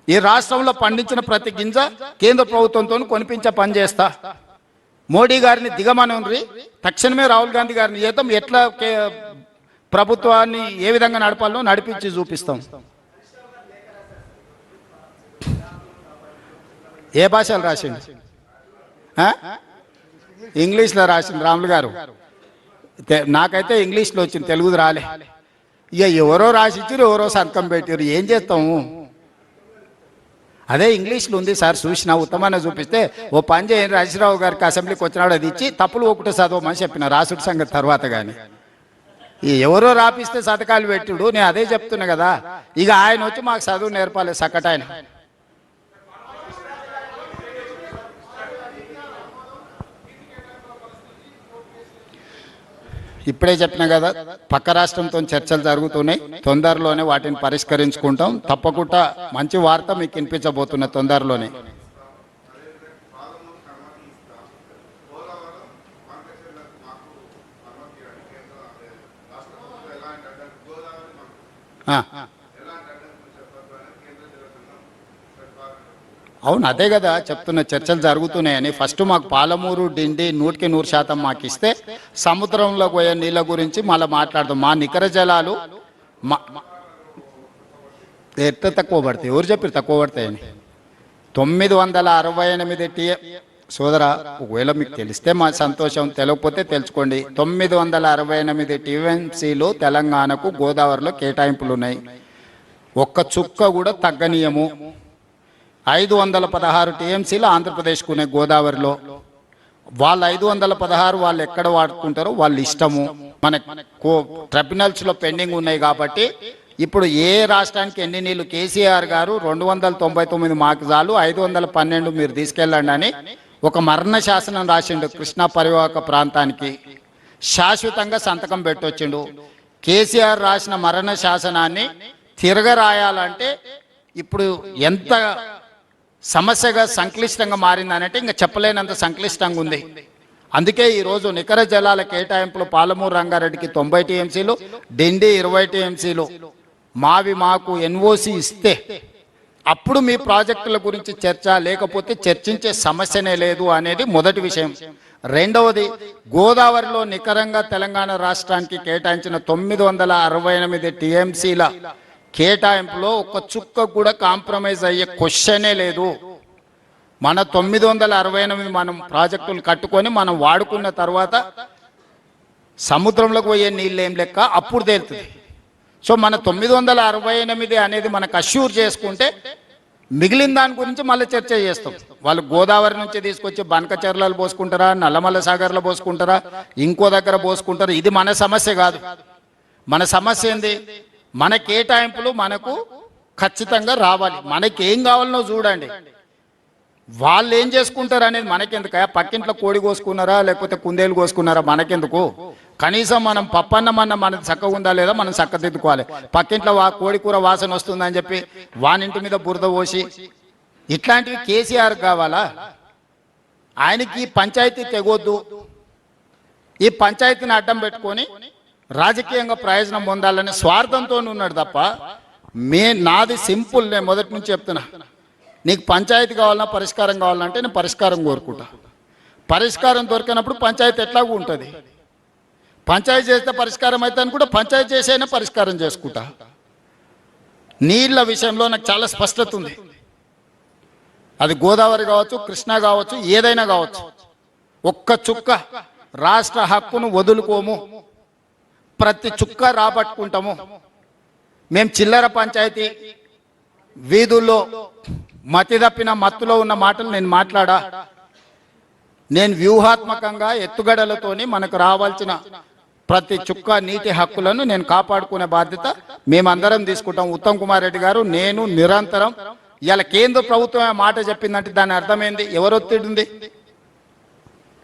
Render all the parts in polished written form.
ఈ రాష్ట్రంలో పండించిన ప్రతి గింజ కేంద్ర ప్రభుత్వంతో కొనిపించే పని చేస్తా. మోడీ గారిని దిగమనుండ్రి, తక్షణమే రాహుల్ గాంధీ గారిని చేద్దాం, ఎట్లా ప్రభుత్వాన్ని ఏ విధంగా నడపాలో నడిపించి చూపిస్తాం. ఏ భాషలు రాసిండు? ఇంగ్లీష్లో రాసిండు రాములు గారు. నాకైతే ఇంగ్లీష్లో వచ్చింది, తెలుగుది రాలే. ఇక ఎవరో రాసిచ్చారు, ఎవరో సంతకం పెట్టారు, ఏం చేస్తాము? అదే ఇంగ్లీష్లో ఉంది సార్, చూసిన ఉత్తమాన్ని చూపిస్తే ఓ పని చేయని రాజశేఖరరావు గారికి అసెంబ్లీకి వచ్చినాడు, అది ఇచ్చి తప్పులు ఒకటి చదవమని చెప్పిన రాసుడి సంగతి తర్వాత. కానీ ఎవరో రాపిస్తే సతకాలు పెట్టుడు, నేను అదే చెప్తున్నా కదా. ఇక ఆయన వచ్చి మాకు చదువు నేర్పాలి సక్కటాయన. ఇప్పుడే చెప్పినా కదా, పక్క రాష్ట్రంతో చర్చలు జరుగుతున్నాయి, తొందరలోనే వాటిని పరిష్కరించుకుంటాం. తప్పకుండా మంచి వార్త మీకు వినిపించబోతున్న తొందరలోనే. అవును, అదే కదా చెప్తున్న, చర్చలు జరుగుతున్నాయని. ఫస్ట్ మాకు పాలమూరు డిండి 100% మాకు ఇస్తే సముద్రంలో పోయే నీళ్ళ గురించి మళ్ళీ మాట్లాడదాం. మా నికర జలాలు ఎట్లా తక్కువ పడతాయి? ఎవరు చెప్పారు తక్కువ పడతాయని? 968 సోదరా, ఒకవేళ మీకు తెలిస్తే మా సంతోషం, తెలియకపోతే తెలుసుకోండి. 968 టీఎంసీలు తెలంగాణకు గోదావరిలో కేటాయింపులు ఉన్నాయి. ఒక్క చుక్క కూడా తగ్గనీయము. 516 టీఎంసీలు ఆంధ్రప్రదేశ్కు ఉన్నాయి గోదావరిలో. వాళ్ళు 516 వాళ్ళు ఎక్కడ వాడుకుంటారో వాళ్ళు ఇష్టము. మన ట్రిబ్యునల్స్లో పెండింగ్ ఉన్నాయి కాబట్టి ఇప్పుడు ఏ రాష్ట్రానికి ఎన్ని నీళ్లు కేసీఆర్ గారు 299 మాకు చాలు, 512 మీరు తీసుకెళ్ళండి అని ఒక మరణ శాసనం రాసిండు. కృష్ణా పరివాహక ప్రాంతానికి శాశ్వతంగా సంతకం పెట్టొచ్చిండు. కేసీఆర్ రాసిన మరణ శాసనాన్ని తిరగరాయాలంటే ఇప్పుడు ఎంత సమస్యగా సంక్లిష్టంగా మారిందనంటే ఇంకా చెప్పలేనంత సంక్లిష్టంగా ఉంది. అందుకే ఈరోజు నికర జలాల కేటాయింపులు పాలమూరు రంగారెడ్డికి 90 టీఎంసీలు, డిండి 20 టీఎంసీలు మావి మాకు ఎన్ఓసి ఇస్తే అప్పుడు మీ ప్రాజెక్టుల గురించి చర్చ, లేకపోతే చర్చించే సమస్యనే లేదు అనేది మొదటి విషయం. రెండవది, గోదావరిలో నికరంగా తెలంగాణ రాష్ట్రానికి కేటాయించిన 968 టీఎంసీల కేటాయింపులో ఒక చుక్క కూడా కాంప్రమైజ్ అయ్యే క్వశ్చనే లేదు. మన 968 మనం ప్రాజెక్టులు కట్టుకొని మనం వాడుకున్న తర్వాత సముద్రంలోకి పోయే నీళ్ళు ఏం లెక్క అప్పుడు తేలుతుంది. సో మన 968 అనేది మనకు అష్యూర్ చేసుకుంటే మిగిలిన దాని గురించి మళ్ళీ చర్చ చేస్తాం. వాళ్ళు గోదావరి నుంచి తీసుకొచ్చి బనకచెర్లలో పోసుకుంటారా, నల్లమల్ల సాగర్లో పోసుకుంటారా, ఇంకో దగ్గర పోసుకుంటారా, ఇది మన సమస్య కాదు. మన సమస్య ఏంది? మన కేటాయింపులు మనకు ఖచ్చితంగా రావాలి. మనకేం కావాలనో చూడండి. వాళ్ళు ఏం చేసుకుంటారు అనేది మనకెందుకు? పక్కింట్లో కోడి కోసుకున్నారా లేకపోతే కుందేలు కోసుకున్నారా మనకెందుకు? కనీసం మనం పప్పన్నమన్న మనది చక్కగా ఉందా లేదా మనం చక్కదిద్దుకోవాలి. పక్కింట్లో కోడి కూర వాసన వస్తుందని చెప్పి వానింటి మీద బురద పోసి ఇట్లాంటివి కేసీఆర్ కావాలా? ఆయనకి పంచాయతీ తెగొద్దు. ఈ పంచాయతీని అడ్డం పెట్టుకొని రాజకీయంగా ప్రయోజనం పొందాలనే స్వార్థంతో ఉన్నాడు తప్ప నాది సింపుల్. నేను మొదటి నుంచి చెప్తున్నా, నీకు పంచాయతీ కావాలన్నా పరిష్కారం కావాలంటే నేను పరిష్కారం కోరుకుంటా. పరిష్కారం దొరికినప్పుడు పంచాయతీ ఎట్లాగూ ఉంటుంది. పంచాయతీ చేస్తే పరిష్కారం అయితే అని కూడా పంచాయతీ చేసైనా పరిష్కారం చేసుకుంటా. నీళ్ళ విషయంలో నాకు చాలా స్పష్టత ఉంది. అది గోదావరి కావచ్చు, కృష్ణా కావచ్చు, ఏదైనా కావచ్చు. ఒక్క చుక్క రాష్ట్ర హక్కును వదులుకోము, ప్రతి చుక్క రాబట్టుకుంటాము. మేము చిల్లర పంచాయతీ వీధుల్లో మతి తప్పిన మత్తులో ఉన్న మాటలు నేను మాట్లాడా. నేను వ్యూహాత్మకంగా ఎత్తుగడలతోని మనకు రావాల్సిన ప్రతి చుక్క నీటి హక్కులను నేను కాపాడుకునే బాధ్యత మేమందరం తీసుకుంటాం. ఉత్తమ్ కుమార్ రెడ్డి గారు, నేను నిరంతరం. ఇలా కేంద్ర ప్రభుత్వం మాట చెప్పిందంటే దాని అర్థమైంది ఎవరొత్తిడి ఉంది?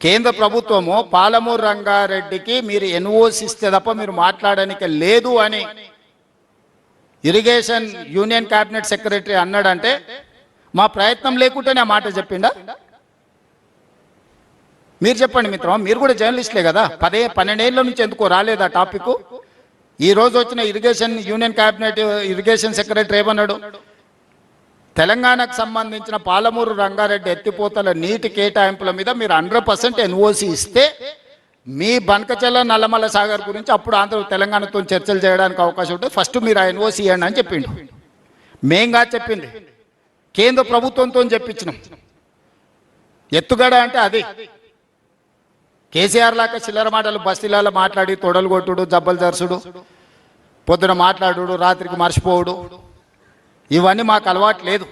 కేంద్ర ప్రభుత్వము పాలమూరు రంగారెడ్డికి మీరు ఎన్ఓసి ఇస్తే తప్ప మీరు మాట్లాడడానికి లేదు అని ఇరిగేషన్ యూనియన్ క్యాబినెట్ సెక్రటరీ అన్నాడంటే మా ప్రయత్నం లేకుంటేనే ఆ మాట చెప్పిండా? మీరు చెప్పండి మిత్రం, మీరు కూడా జర్నలిస్టులే కదా. 12 ఏళ్ళ నుంచి ఎందుకో రాలేదా టాపిక్? ఈ రోజు వచ్చిన irrigation union cabinet irrigation secretary ఏమన్నాడు? తెలంగాణకు సంబంధించిన పాలమూరు రంగారెడ్డి ఎత్తిపోతల నీటి కేటాయింపుల మీద మీరు 100% ఎన్ఓసి ఇస్తే మీ బనకచెల్ల నల్లమల్ల సాగర్ గురించి అప్పుడు ఆంధ్ర తెలంగాణతో చర్చలు చేయడానికి అవకాశం ఉంటుంది. ఫస్ట్ మీరు ఆ ఎన్ఓసి ఇవ్వండి అని చెప్పిండు. మేంగా చెప్పింది కేంద్ర ప్రభుత్వంతో చెప్పించినాం. ఎత్తుగడ అంటే అది కేసీఆర్ లాగా చిల్లర మాటలు బస్తీలలో మాట్లాడి తొడలు కొట్టుడు, జబ్బలు జరుసుడు, పొద్దున మాట్లాడు, రాత్రికి మర్చిపోవుడు, ఇవన్నీ మాకు అలవాటు లేదు.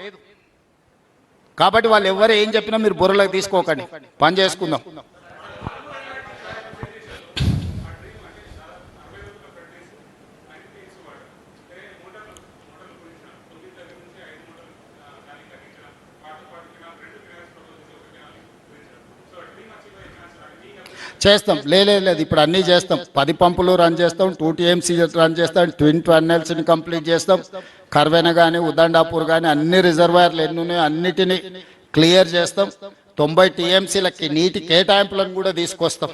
కాబట్టి వాళ్ళు ఎవరు ఏం చెప్పినా మీరు బుర్రలోకి తీసుకోకండి, పని చేసుకుందాం. చేస్తాం, లేదు ఇప్పుడు అన్నీ చేస్తాం. 10 పంపులు రన్ చేస్తాం, 2 TMC రన్ చేస్తాం, ట్విన్ టన్నెల్స్ని కంప్లీట్ చేస్తాం. కర్వెన కానీ ఉదండాపూర్ కానీ అన్ని రిజర్వాయర్లు ఎన్ని ఉన్నాయో అన్నిటినీ క్లియర్ చేస్తాం. 90 TMCలకి నీటి కేటాయింపులను కూడా తీసుకొస్తాం.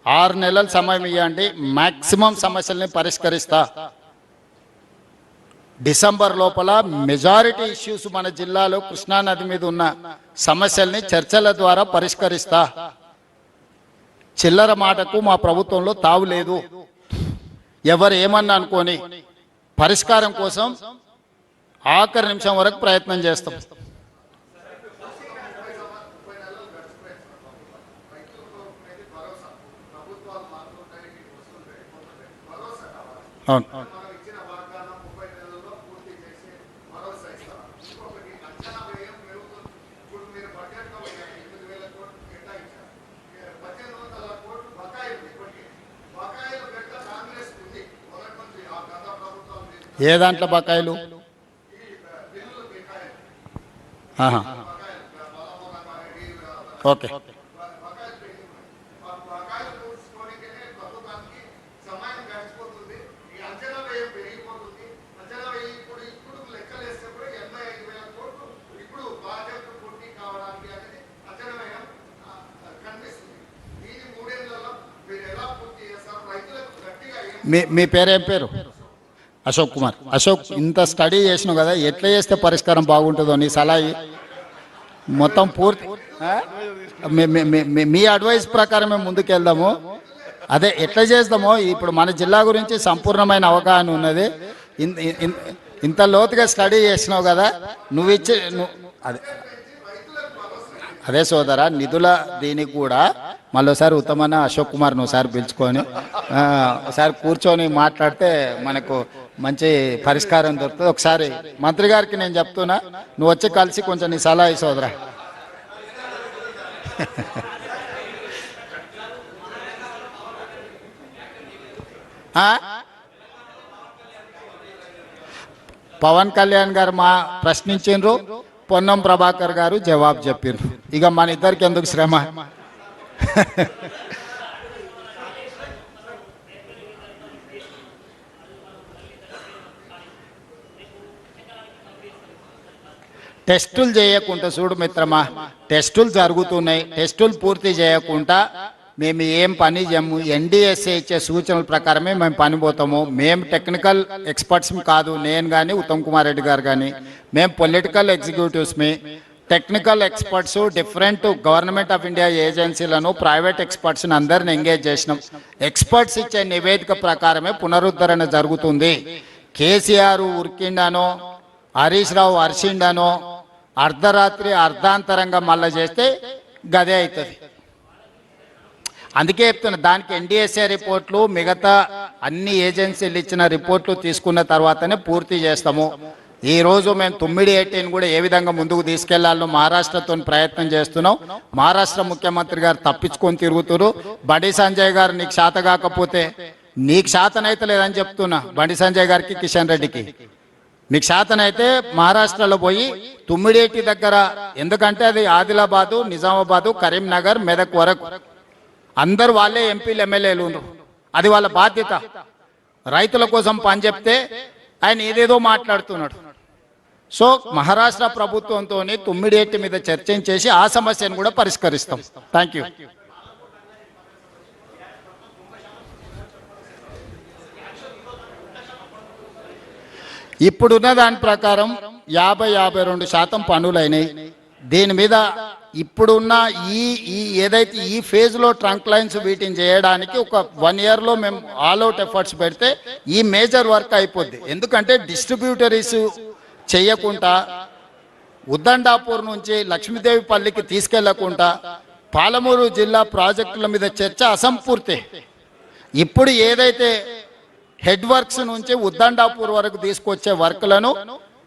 6 నెలల సమయం ఇవ్వండి, మ్యాక్సిమం సమస్యల్ని పరిష్కరిస్తా. డిసెంబర్ లోపల మెజారిటీ ఇష్యూస్ మన జిల్లాలో కృష్ణానది మీద ఉన్న సమస్యల్ని చర్చల ద్వారా పరిష్కరిస్తా. చిల్లర మాటకు మా ప్రభుత్వంలో తావు లేదు. ఎవరు ఏమన్నా అనుకోని పరిష్కారం కోసం ఆఖరి నిమిషం వరకు ప్రయత్నం చేస్తాం. అవును, ఏ దాంట్లో బకాయిలు? ఓకే, మీ పేరేం పేరు? అశోక్ కుమార్. అశోక్, ఇంత స్టడీ చేసినావు కదా, ఎట్లా చేస్తే పరిష్కారం బాగుంటుందో నీ సలహా మొత్తం పూర్తి మీ అడ్వైస్ ప్రకారం మేము ముందుకెళ్దాము. అదే ఎట్లా చేద్దామో ఇప్పుడు మన జిల్లా గురించి సంపూర్ణమైన అవగాహన ఉన్నది. ఇంత లోతుగా స్టడీ చేసినావు కదా, అదే అదే సోదరా, నిధుల దీనికి కూడా మళ్ళీసారి ఉత్తమన్న అశోక్ కుమార్ని ఒకసారి పిలుచుకొని ఒకసారి కూర్చొని మాట్లాడితే మనకు మంచి పరిష్కారం దొరుకుతుంది. ఒకసారి మంత్రి గారికి నేను చెప్తున్నా, నువ్వు వచ్చి కలిసి కొంచెం నీ సలహా ఈ సోదరా. పవన్ కళ్యాణ్ గారు మా ప్రశ్నించిండ్రు, పొన్నం ప్రభాకర్ గారు జవాబు చెప్పిండ్రు. ఇక మన ఇద్దరికి ఎందుకు శ్రమ? టెస్టులు చేయకుండా చూడు మిత్రమా, టెస్టులు జరుగుతున్నాయి. టెస్టులు పూర్తి చేయకుండా మేము ఏం పని చేయము. NDSA ఇచ్చే సూచనల ప్రకారమే మేము పని పోతాము. మేము టెక్నికల్ ఎక్స్పర్ట్స్ కాదు, నేను కానీ ఉత్తమ్ కుమార్ రెడ్డి గారు కానీ. మేము పొలిటికల్ ఎగ్జిక్యూటివ్స్మి, technical experts, different government of India ఏజెన్సీలను, ప్రైవేట్ ఎక్స్పర్ట్స్ని అందరిని ఎంగేజ్ చేసినాం. ఎక్స్పర్ట్స్ ఇచ్చే నివేదిక ప్రకారమే పునరుద్ధరణ జరుగుతుంది. కేసీఆర్ ఉరికిండానో, హరీష్ రావు అరిసిండానో, అర్ధరాత్రి అర్ధాంతరంగా మళ్ళా చేస్తే గదే అవుతుంది. అందుకే చెప్తున్నా, దానికి NDSA రిపోర్ట్లు, మిగతా అన్ని ఏజెన్సీలు ఇచ్చిన రిపోర్ట్లు తీసుకున్న తర్వాతనే పూర్తి చేస్తాము. ఈరోజు మేము 9/18 కూడా ఏ విధంగా ముందుకు తీసుకెళ్లాలో మహారాష్ట్రతో ప్రయత్నం చేస్తున్నాం. మహారాష్ట్ర ముఖ్యమంత్రి గారు తప్పించుకొని తిరుగుతున్నారు. బండి సంజయ్ గారు నీకు శాత కాకపోతే, నీకు శాతనైతే లేదని చెప్తున్నా బండి సంజయ్ గారికి, కిషన్ రెడ్డికి. మీకు శాతనైతే మహారాష్ట్రలో పోయి 9/18 దగ్గర, ఎందుకంటే అది ఆదిలాబాదు, నిజామాబాదు, కరీంనగర్, మెదక్ వరకు అందరు వాళ్ళే ఎంపీలు, ఎమ్మెల్యేలు ఉన్నారు. అది వాళ్ళ బాధ్యత. రైతుల కోసం పని చెప్తే ఆయన ఏదేదో మాట్లాడుతున్నాడు. సో మహారాష్ట్ర ప్రభుత్వంతో 9/18 మీద చర్చించేసి ఆ సమస్యను కూడా పరిష్కరిస్తాం. Thank you. ఇప్పుడున్న దాని ప్రకారం 52% పనులైనాయి. దీని మీద ఇప్పుడున్న ఈ ఈ ఏదైతే ఈ ఫేజ్లో ట్రంక్ లైన్స్ వీటిని చేయడానికి ఒక 1 ఇయర్లో మేము ఆల్ అవుట్ ఎఫర్ట్స్ పెడితే ఈ మేజర్ వర్క్ అయిపోద్ది. ఎందుకంటే డిస్ట్రిబ్యూటరీస్ చేయకుండా ఉద్దండాపూర్ నుంచి లక్ష్మీదేవిపల్లికి తీసుకెళ్లకుండా పాలమూరు జిల్లా ప్రాజెక్టుల మీద చర్చ అసంపూర్తి. ఇప్పుడు ఏదైతే హెడ్ వర్క్స్ నుంచి ఉద్దండాపూర్ వరకు తీసుకొచ్చే వర్క్లను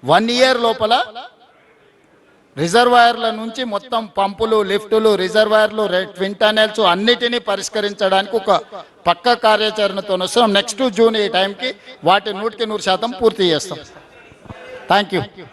1 ఇయర్ లోపల రిజర్వాయర్ల నుంచి మొత్తం పంపులు, లిఫ్టులు, రిజర్వాయర్లు, ట్విన్ టనెల్స్ అన్నిటినీ పరిష్కరించడానికి ఒక పక్క కార్యాచరణతో వస్తున్నాం. నెక్స్ట్ జూన్ ఈ టైంకి వాటి 100% పూర్తి చేస్తాం. Thank you.